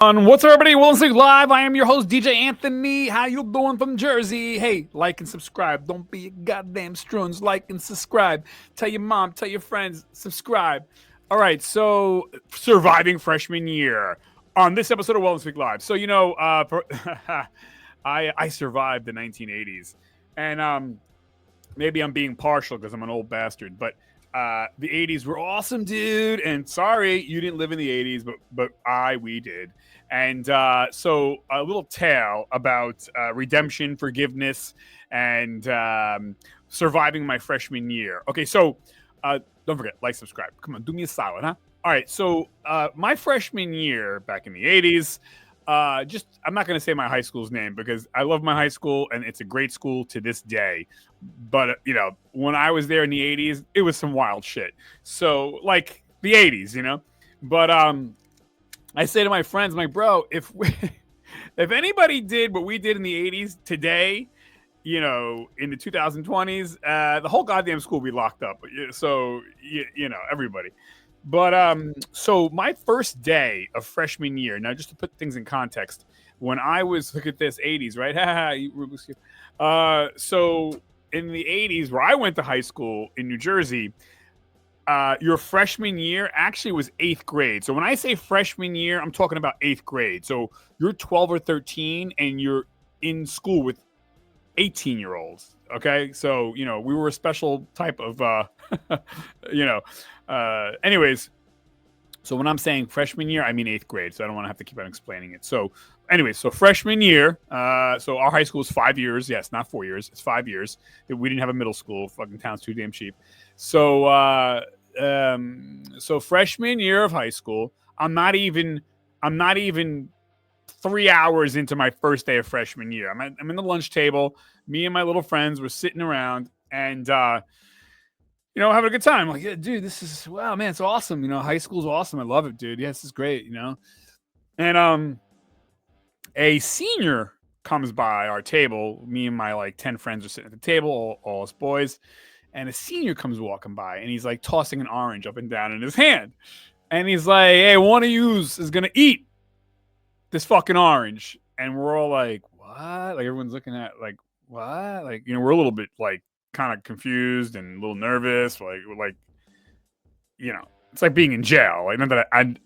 What's up, everybody? Wilson Six Live. I am your host, DJ Anthony. How you doing from Jersey? Hey, like and subscribe. Don't be a goddamn struns. Like and subscribe. Tell your mom, tell your friends, subscribe. All right, so surviving freshman year on this episode of Wellness Week Live. So I survived the 1980s, and maybe I'm being partial because I'm an old bastard, but the 80s were awesome, dude. And sorry you didn't live in the 80s, but we did. And so a little tale about redemption, forgiveness, and surviving my freshman year. Okay, so don't forget, like, subscribe. Come on, do me a solid, huh? All right, so my freshman year back in the 80s, I'm not going to say my high school's name because I love my high school and it's a great school to this day. But, when I was there in the 80s, it was some wild shit. So, like, the 80s. But I say to my friends, I'm like, bro, if anybody did what we did in the 80s today, in the 2020s, the whole goddamn school would be locked up. So, everybody. But so my first day of freshman year, now just to put things in context, when I was, look at this, 80s, right? So in the 80s, where I went to high school in New Jersey, your freshman year actually was 8th grade. So when I say freshman year, I'm talking about 8th grade. So you're 12 or 13 and you're in school with 18-year-olds. Okay, so we were a special type of anyways, so when I'm saying freshman year, I mean 8th grade, so I don't want to have to keep on explaining it. So anyways, so freshman year, so our high school is 5 years. Yes, not 4 years, it's 5 years. We didn't have a middle school. Fucking town's too damn cheap. So so freshman year of high school, I'm not even 3 hours into my first day of freshman year. I'm in the lunch table. Me and my little friends were sitting around and having a good time. Like, yeah, dude, this is, wow, man, it's awesome. High school's awesome. I love it, dude. Yeah, this is great. And a senior comes by our table. Me and my like 10 friends are sitting at the table, all us boys, and a senior comes walking by, and he's like tossing an orange up and down in his hand, and he's like, "Hey, one of you is gonna eat this fucking orange." And we're all like, "What?" Like, everyone's looking at like, "What?" Like, we're a little bit like kind of confused and a little nervous. Like, it's like being in jail. Like, not that I've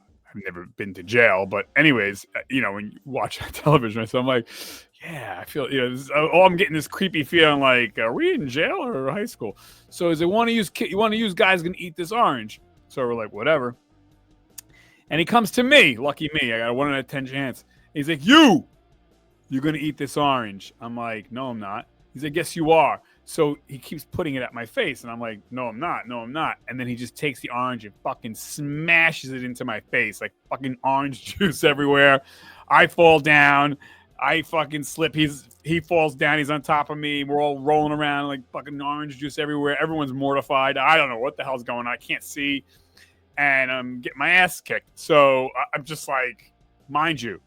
never been to jail, but anyways, when you watch television, so I'm like, yeah, I feel, I'm getting this creepy feeling like, are we in jail or high school? So is it one of you guys gonna eat this orange? So we're like, whatever. And he comes to me, lucky me, I got a 1 in a 10 chance. He's like, you're gonna eat this orange. I'm like, no, I'm not. He's like, yes, you are. So he keeps putting it at my face, and I'm like, no, I'm not. No, I'm not. And then he just takes the orange and fucking smashes it into my face, like fucking orange juice everywhere. I fall down. I fucking slip. He falls down. He's on top of me. We're all rolling around like fucking orange juice everywhere. Everyone's mortified. I don't know what the hell's going on. I can't see. And I'm getting my ass kicked. So I'm just like, mind you,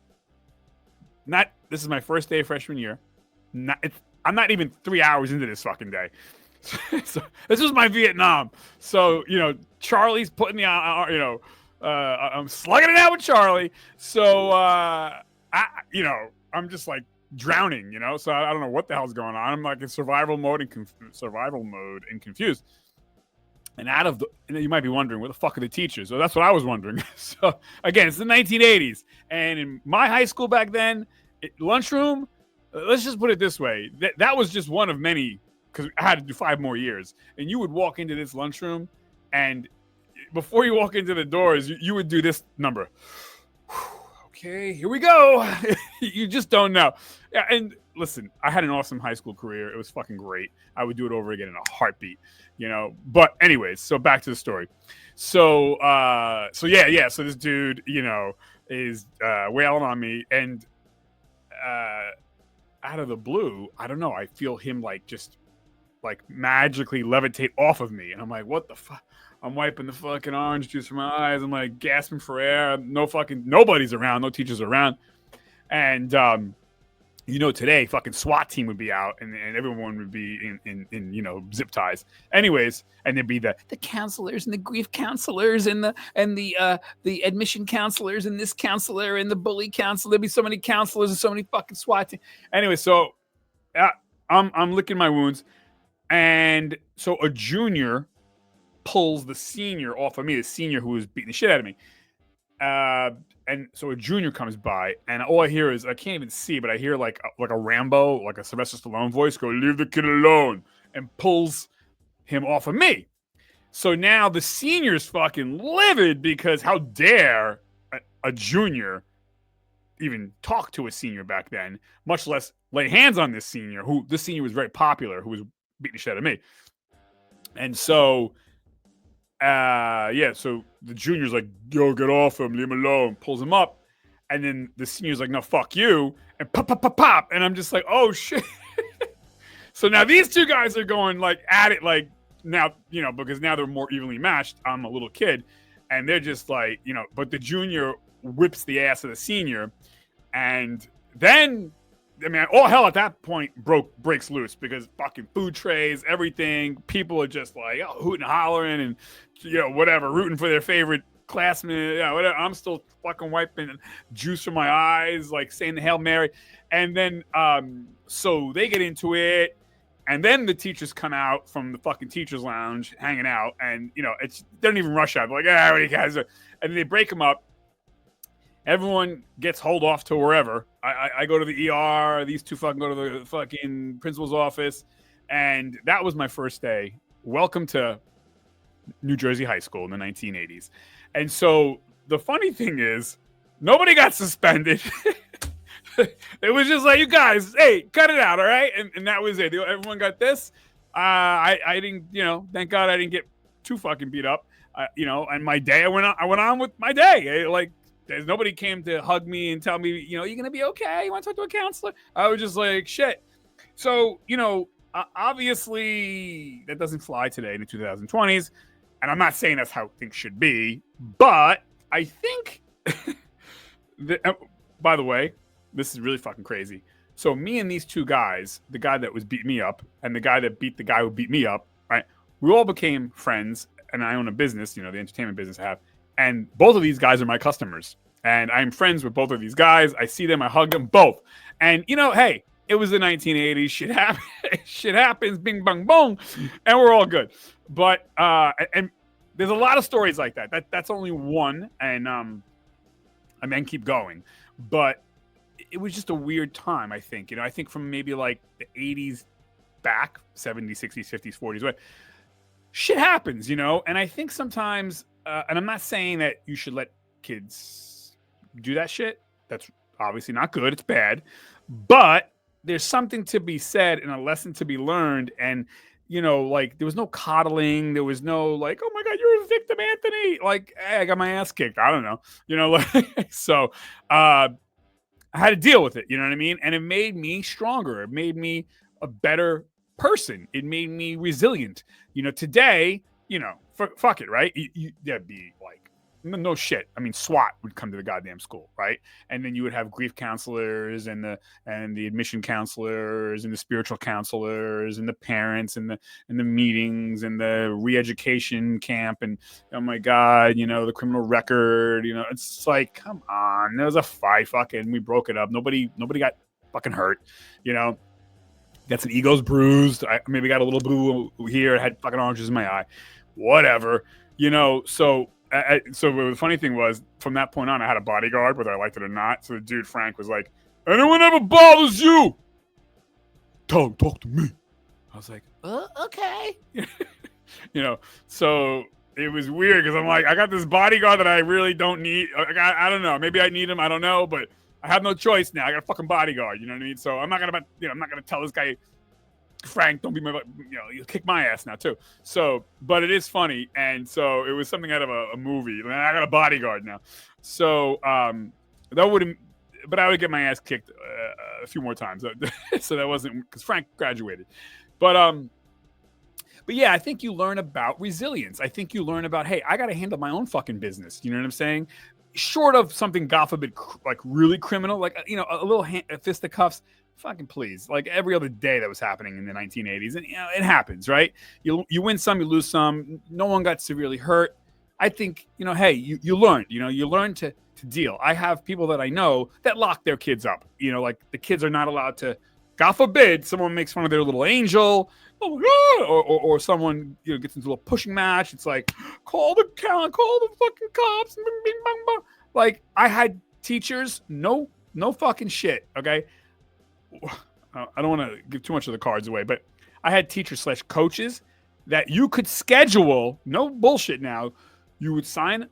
this is my first day of freshman year. I'm not even 3 hours into this fucking day. So this was my Vietnam. So, Charlie's putting I'm slugging it out with Charlie. So, I'm just like drowning, so I don't know what the hell's going on. I'm like in survival mode and confused. And you might be wondering, where the fuck are the teachers? So that's what I was wondering. So again, it's the 1980s. And in my high school back then, lunchroom, let's just put it this way. That was just one of many, because I had to do 5 more years. And you would walk into this lunchroom, and before you walk into the doors, you would do this number. Okay, here we go. You just don't know. Yeah, and listen, I had an awesome high school career. It was fucking great. I would do it over again in a heartbeat, But anyways, so back to the story. So yeah. So this dude, is wailing on me, and out of the blue, I don't know, I feel him just magically levitate off of me, and I'm like, what the fuck? I'm wiping the fucking orange juice from my eyes. I'm like gasping for air. Nobody's around. No teachers around. And Today fucking SWAT team would be out and everyone would be in zip ties. Anyways, and there'd be the counselors and the grief counselors and the admission counselors and this counselor and the bully counselor. There'd be so many counselors and so many fucking SWAT team. Anyway, so I'm licking my wounds, and so a junior pulls the senior off of me, the senior who was beating the shit out of me. And so a junior comes by, and all I hear is, I can't even see, but I hear like a Rambo, like a Sylvester Stallone voice go, "Leave the kid alone," and pulls him off of me. So now the senior's fucking livid because how dare a junior even talk to a senior back then, much less lay hands on this senior, who this senior was very popular, who was beating the shit out of me. And so so the junior's like, "Yo, get off him, leave him alone," pulls him up, and then the senior's like, "No, fuck you," and pop, pop, pop, pop, and I'm just like, oh shit. So now these two guys are going like at it, like now, because now they're more evenly matched. I'm a little kid, and they're just like, but the junior whips the ass of the senior, and then, I mean, all hell at that point breaks loose, because fucking food trays, everything, people are just like, hooting and hollering and whatever, rooting for their favorite classman, whatever. I'm still fucking wiping juice from my eyes, like saying the Hail Mary. And then so they get into it, and then the teachers come out from the fucking teachers lounge hanging out, and they don't even rush out. They're like, what do you guys are? And they break them up. Everyone gets hauled off to wherever. I go to the ER. These two fucking go to the fucking principal's office. And that was my first day. Welcome to New Jersey high school in the 1980s. And so the funny thing is, nobody got suspended. It was just like, you guys, hey, cut it out, all right? And that was it. Everyone got this. I didn't, thank God I didn't get too fucking beat up. And my day, I went on with my day. Like, nobody came to hug me and tell me, you're going to be okay. You want to talk to a counselor? I was just like, shit. So, obviously that doesn't fly today in the 2020s. And I'm not saying that's how things should be, but I think, by the way, this is really fucking crazy. So me and these two guys, the guy that was beating me up and the guy that beat the guy who beat me up, right? We all became friends, and I own a business, the entertainment business I have. And both of these guys are my customers. And I'm friends with both of these guys. I see them. I hug them both. And, hey, it was the 1980s. Shit happens. Shit happens. Bing, bang, boom. And we're all good. But, and there's a lot of stories like that. That's only one. And, keep going. But it was just a weird time, I think. I think from maybe like the 80s back, 70s, 60s, 50s, 40s, what shit happens, And I think sometimes, and I'm not saying that you should let kids do that shit. That's obviously not good. It's bad. But there's something to be said and a lesson to be learned. And, like, there was no coddling. There was no like, oh my God, you're a victim, Anthony. Like, hey, I got my ass kicked. I don't know. Like, so I had to deal with it. You know what I mean? And it made me stronger. It made me a better person. It made me resilient. Today, fuck it, right? That'd be like, no shit. I mean, SWAT would come to the goddamn school, right? And then you would have grief counselors and the admission counselors and the spiritual counselors and the parents and the meetings and the re-education camp and, oh my God, the criminal record. It's like, come on, there was a fight, fucking, we broke it up. Nobody got fucking hurt. Got some egos bruised. I maybe got a little boo here. I had fucking oranges in my eye. Whatever. So the funny thing was, from that point on, I had a bodyguard, whether I liked it or not. So the dude, Frank, was like, anyone ever bothers you, tell him, talk to me. I was like, okay. So it was weird because I'm like, I got this bodyguard that I really don't need. I don't know. Maybe I need him. I don't know. But I have no choice now. I got a fucking bodyguard. You know what I mean? So I'm not going to tell this guy, Frank, don't be my, you'll kick my ass now too. So, but it is funny. And so it was something out of a movie. I got a bodyguard now. So, that wouldn't, but I would get my ass kicked a few more times. So that wasn't, because Frank graduated. But yeah, I think you learn about resilience. I think you learn about, hey, I got to handle my own fucking business. You know what I'm saying? short of something, God forbid, like really criminal, like, a little fisticuffs. Fucking please. Like every other day that was happening in the 1980s. And, it happens, right? You win some, you lose some. No one got severely hurt. I think, hey, you learned, you learn to deal. I have people that I know that lock their kids up. Like the kids are not allowed to, God forbid, someone makes fun of their little angel, oh my God, or someone gets into a little pushing match. It's like, call the fucking cops. Bing, bing, bang, bang. Like I had teachers, no fucking shit. Okay, I don't want to give too much of the cards away, but I had teachers / coaches that you could schedule. No bullshit. Now you would sign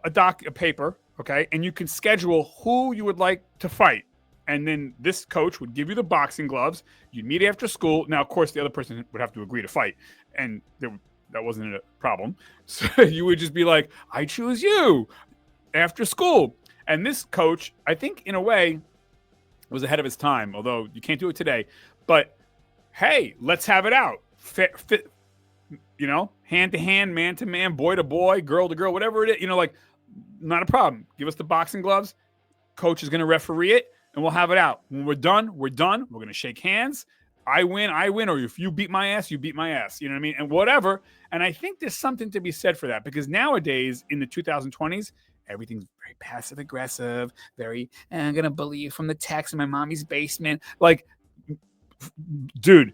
a paper, okay, and you can schedule who you would like to fight. And then this coach would give you the boxing gloves. You'd meet after school. Now, of course, the other person would have to agree to fight, and that wasn't a problem. So you would just be like, I choose you after school. And this coach, I think, in a way, was ahead of his time, although you can't do it today. But hey, let's have it out. Fit, hand to hand, man to man, boy to boy, girl to girl, whatever it is. Like, not a problem. Give us the boxing gloves. Coach is going to referee it. And we'll have it out. When we're done, we're done. We're going to shake hands. I win. Or if you beat my ass, you beat my ass. You know what I mean? And whatever. And I think there's something to be said for that, because nowadays in the 2020s, everything's very passive aggressive, very, I'm going to bully you from the text in my mommy's basement. Like, dude,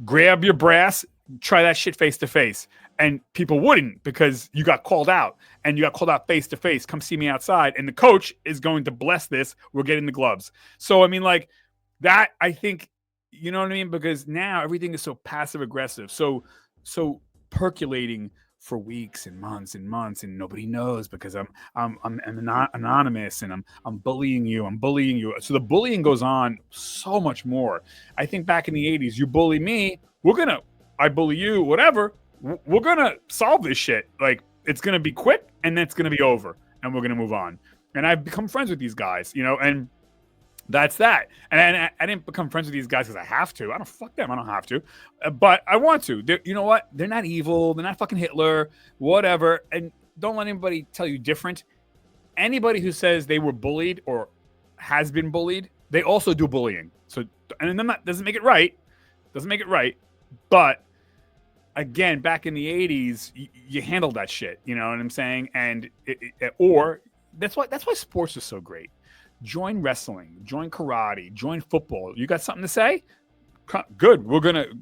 grab your brass, try that shit face to face. And people wouldn't, because you got called out, and you got called out face to face. Come see me outside. And the coach is going to bless this. We're getting the gloves. So, I mean, like that, I think, you know what I mean? Because now everything is so passive aggressive, so percolating for weeks and months, and nobody knows, because I'm anonymous, and I'm bullying you. So the bullying goes on so much more. I think back in the 80s, you bully me, I bully you, whatever. We're going to solve this shit. Like, it's going to be quick, and then it's going to be over, and we're going to move on. And I've become friends with these guys, and that's that. And I didn't become friends with these guys because I have to. I don't fuck them. I don't have to. But I want to. You know what? They're not evil. They're not fucking Hitler, whatever. And don't let anybody tell you different. Anybody who says they were bullied or has been bullied, they also do bullying. So, and then that doesn't make it right. But again, back in the 80s, you handled that shit. You know what I'm saying? And that's why sports are so great. Join wrestling, join karate, join football. You got something to say? Good.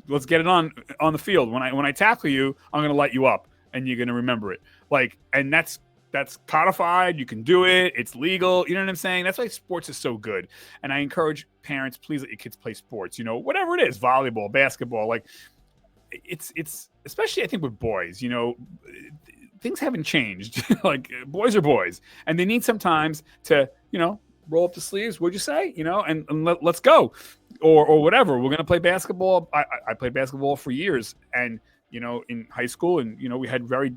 Let's get it on the field. When I tackle you, I'm gonna light you up, and you're gonna remember it. Like, and that's codified. You can do it. It's legal. You know what I'm saying? That's why sports is so good. And I encourage parents, please let your kids play sports. Whatever it is, volleyball, basketball, like. It's especially, I think, with boys, things haven't changed. Like, boys are boys, and they need sometimes to, roll up the sleeves. What'd you say? And let's go, or whatever. We're gonna play basketball. I played basketball for years, and in high school, and we had very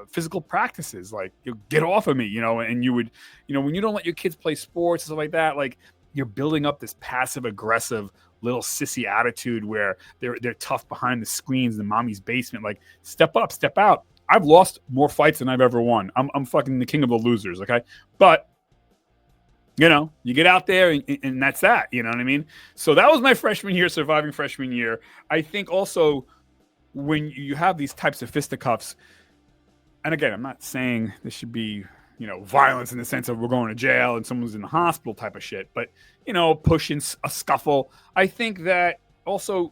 physical practices. Like, you get off of me, and you would, when you don't let your kids play sports and stuff like that, like, you're building up this passive aggressive little sissy attitude where they're tough behind the screens in the mommy's basement. Like, step up, step out. I've lost more fights than I've ever won. I'm fucking the king of the losers. Okay. But you get out there, and that's that, you know what I mean? So that was my freshman year, surviving freshman year. I think also when you have these types of fisticuffs, and again, I'm not saying this should be, violence in the sense of we're going to jail and someone's in the hospital type of shit, but, pushing a scuffle. I think that also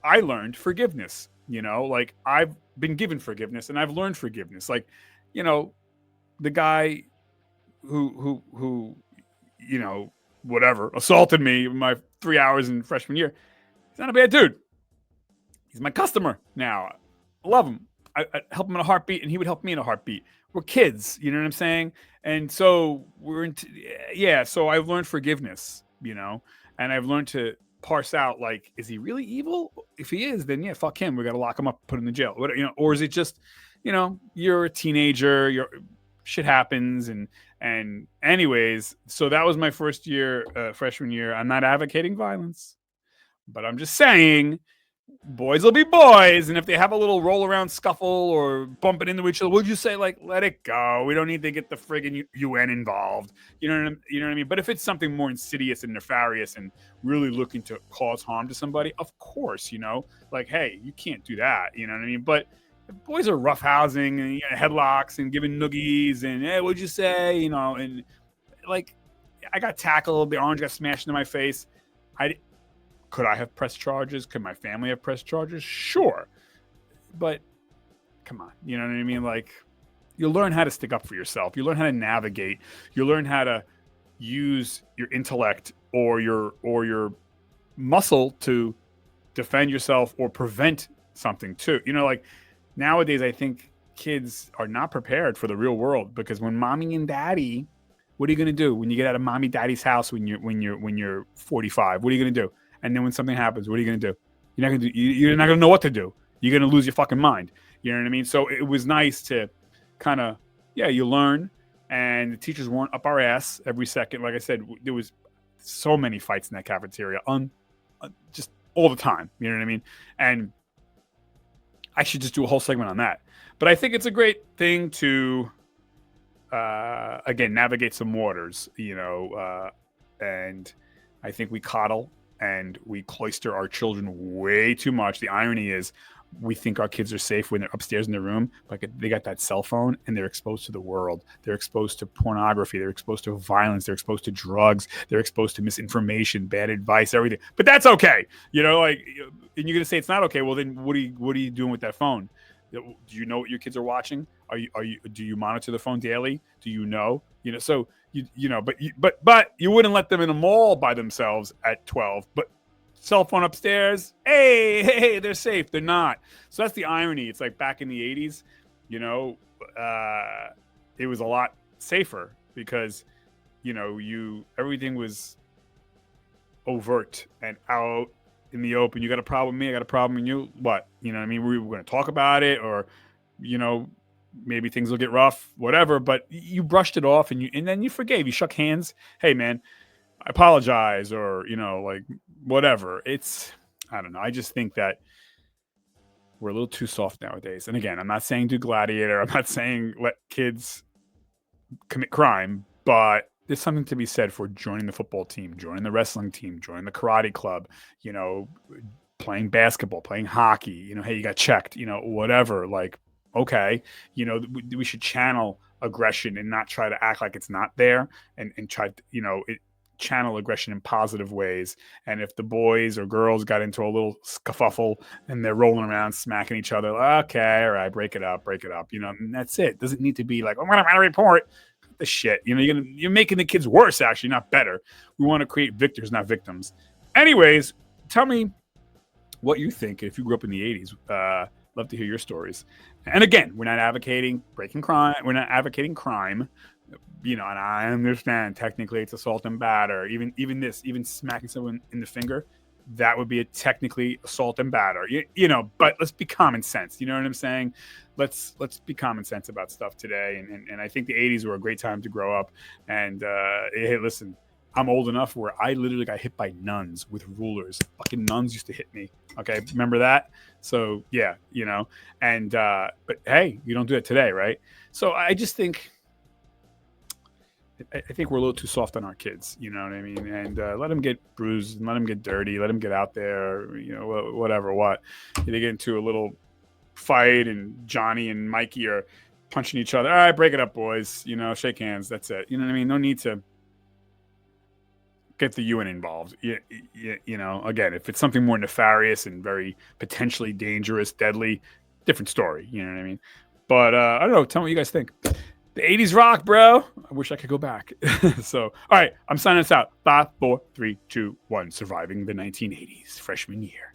I learned forgiveness, like, I've been given forgiveness, and I've learned forgiveness. Like, the guy who whatever, assaulted me in my 3 hours in freshman year, he's not a bad dude. He's my customer now. I love him. I help him in a heartbeat, and he would help me in a heartbeat. We're kids, you know what I'm saying? And so so I've learned forgiveness, and I've learned to parse out, like, is he really evil? If he is, then yeah, fuck him. We got to lock him up, put him in jail. Or is it just, you're a teenager, shit happens. And anyways, so that was my first year, freshman year. I'm not advocating violence, but I'm just saying, boys will be boys, and if they have a little roll around scuffle or bumping into each other, we'll just say like, let it go. We don't need to get the friggin' UN involved. You know what I mean? But if it's something more insidious and nefarious and really looking to cause harm to somebody, of course, like, hey, you can't do that. You know what I mean? But if boys are roughhousing and headlocks and giving noogies and hey, what'd you say? And like I got tackled, the orange got smashed into my face. Could I have pressed charges? Could my family have pressed charges? Sure. But come on, you know what I mean? Like, you learn how to stick up for yourself. You learn how to navigate. You learn how to use your intellect or your muscle to defend yourself or prevent something too. Like nowadays, I think kids are not prepared for the real world because when mommy and daddy, what are you going to do when you get out of mommy daddy's house when you're 45? What are you going to do? And then when something happens, what are you going to do? You're not going to know what to do. You're going to lose your fucking mind. You know what I mean? So it was nice to kind of, you learn. And the teachers weren't up our ass every second. Like I said, there was so many fights in that cafeteria just all the time. You know what I mean? And I should just do a whole segment on that. But I think it's a great thing to, again, navigate some waters, and I think we coddle and we cloister our children way too much. The irony is we think our kids are safe when they're upstairs in their room, but they got that cell phone and they're exposed to the world. They're exposed to pornography. They're exposed to violence. They're exposed to drugs. They're exposed to misinformation, bad advice, everything. But that's okay. And you're going to say it's not okay. Well, then what are you doing with that phone? Do you know what your kids are watching? Do you monitor the phone daily? Do you know? So but you wouldn't let them in a mall by themselves at 12. But cell phone upstairs, hey, they're safe. They're not. So that's the irony. It's like back in the 80s, it was a lot safer because everything was overt and out in the open. You got a problem with me, I got a problem with you. What? You know what I mean? We were going to talk about it or, maybe things will get rough, whatever, but you brushed it off and then you forgave. You shook hands. Hey man, I apologize or, like whatever. I don't know. I just think that we're a little too soft nowadays. And again, I'm not saying do gladiator. I'm not saying let kids commit crime, but there's something to be said for joining the football team, joining the wrestling team, joining the karate club, playing basketball, playing hockey, hey, you got checked, whatever. Like, okay, we should channel aggression and not try to act like it's not there and try to, channel aggression in positive ways. And if the boys or girls got into a little scuffle and they're rolling around smacking each other, okay, all right, break it up, and that's it. Doesn't need to be like, I'm going to write a report. The shit, you're making the kids worse, actually, not better. We want to create victors, not victims. Anyways, tell me what you think if you grew up in the 80s. Love to hear your stories. And again, we're not advocating breaking crime. We're not advocating crime. And I understand technically it's assault and batter. Even smacking someone in the finger, that would be a technically assault and batter. But let's be common sense. You know what I'm saying? Let's be common sense about stuff today. And I think the 80s were a great time to grow up. And hey, listen, I'm old enough where I literally got hit by nuns with rulers. Fucking nuns used to hit me. Okay, remember that? So yeah, and but hey, you don't do it today, right? So I just think we're a little too soft on our kids. You know what I mean? And let them get bruised, and let them get dirty, let them get out there. Whatever. What? They get into a little fight, and Johnny and Mikey are punching each other. All right, break it up, boys. Shake hands. That's it. You know what I mean? No need to get the UN involved. Again, if it's something more nefarious and very potentially dangerous, deadly, different story. You know what I mean? But I don't know. Tell me what you guys think. The 80s rock, bro. I wish I could go back. So, all right, I'm signing us out. 5, 4, 3, 2, 1. Surviving the 1980s freshman year.